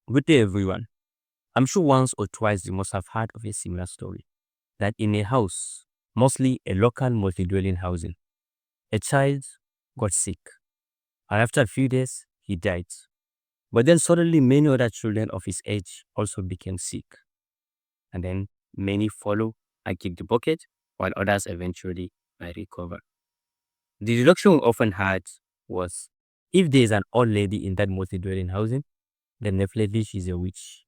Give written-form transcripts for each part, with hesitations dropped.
Good day, everyone. I'm sure once or twice you must have heard of a similar story that in a house, mostly a local multi dwelling housing, a child got sick, and after a few days, he died. But then suddenly, many other children of his age also became sick, and then many follow and kick the bucket, while others eventually might recover. The deduction we often had was if there is an old lady in that multi dwelling housing, then definitely she's a witch.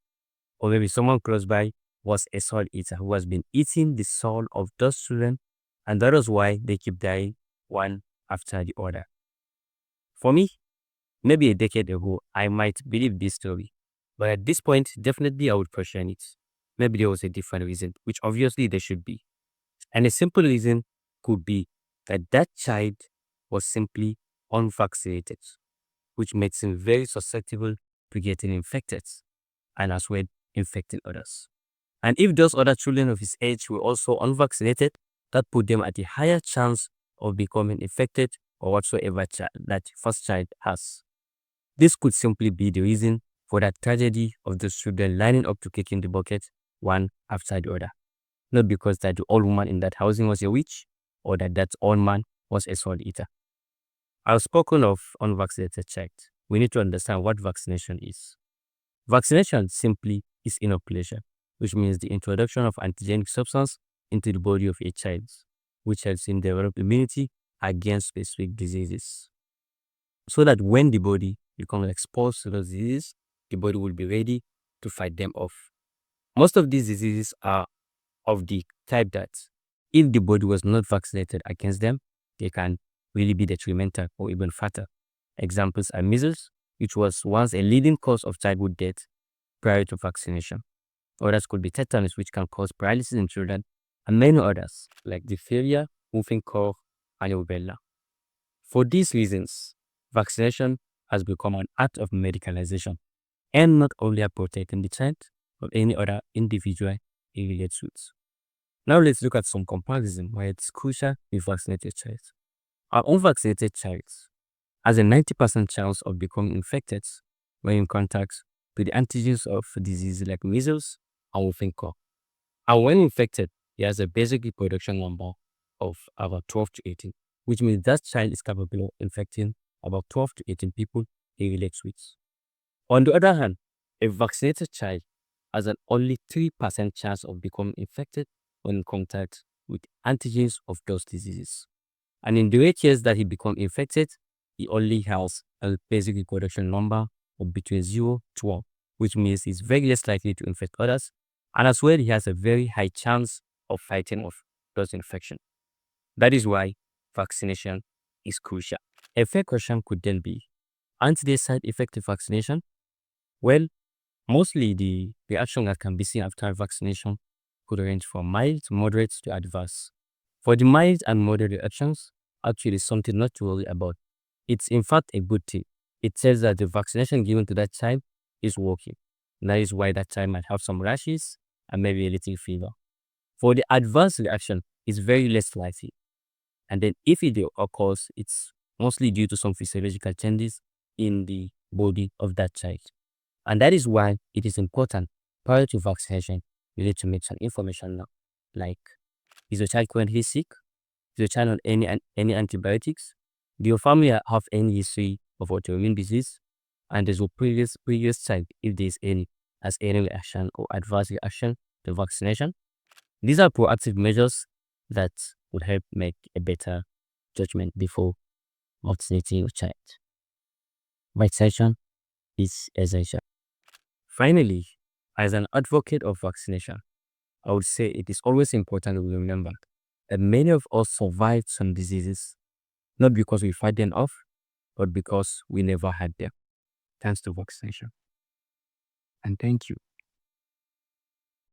Or maybe someone close by was a soul eater who has been eating the soul of those children, and that is why they keep dying one after the other. For me, maybe a decade ago, I might believe this story, but at this point, definitely I would question it. Maybe there was a different reason, which obviously there should be. And a simple reason could be that that child was simply unvaccinated, which makes him very susceptible to getting infected and as well infecting others. And if those other children of his age were also unvaccinated, that put them at a higher chance of becoming infected or whatsoever that first child has. This could simply be the reason for that tragedy of those children lining up to kick in the bucket one after the other. Not because that the old woman in that housing was a witch or that that old man was a soul eater. I've spoken of unvaccinated child. We need to understand what vaccination is. Vaccination simply is inoculation, which means the introduction of antigenic substance into the body of a child, which helps him develop immunity against specific diseases. So that when the body becomes exposed to those diseases, the body will be ready to fight them off. Most of these diseases are of the type that if the body was not vaccinated against them, they can really be detrimental or even fatal. Examples are measles, which was once a leading cause of childhood death prior to vaccination. Others could be tetanus, which can cause paralysis in children, and many others, like diphtheria, whooping cough, and rubella. For these reasons, vaccination has become an act of medicalization and not only a protecting the child, but any other individual it relates with. Now let's look at some comparison why it's crucial with vaccinated child. Our unvaccinated child has a 90% chance of becoming infected when in contact with the antigens of diseases like measles and whooping cough. And when infected, he has a basic reproduction number of about 12 to 18, which means that child is capable of infecting about 12 to 18 people he relates with. On the other hand, a vaccinated child has an only 3% chance of becoming infected when in contact with antigens of those diseases. And in the rare case that he becomes infected, he only has a basic reproduction number of between 0 to 1, which means he's very less likely to infect others. And as well, he has a very high chance of fighting off those infections. That is why vaccination is crucial. A fair question could then be, aren't there side effects of vaccination? Well, mostly the reaction that can be seen after vaccination could range from mild, moderate to adverse. For the mild and moderate reactions, actually something not to worry about. It's in fact a good thing. It says that the vaccination given to that child is working. That is why that child might have some rashes and maybe a little fever. For the adverse reaction, it's very less likely. And then if it occurs, it's mostly due to some physiological changes in the body of that child. And that is why it is important prior to vaccination, you need to make some information now. Like, is your child currently sick? Is your child on any antibiotics? Do your family have any history of autoimmune disease? And does your previous child, if there is any, has any reaction or adverse reaction to vaccination? These are proactive measures that would help make a better judgment before vaccinating your child. Vaccination is essential. Finally, as an advocate of vaccination, I would say it is always important to remember that many of us survive some diseases not because we fight them off, but because we never had them. Thanks to vaccination. And thank you.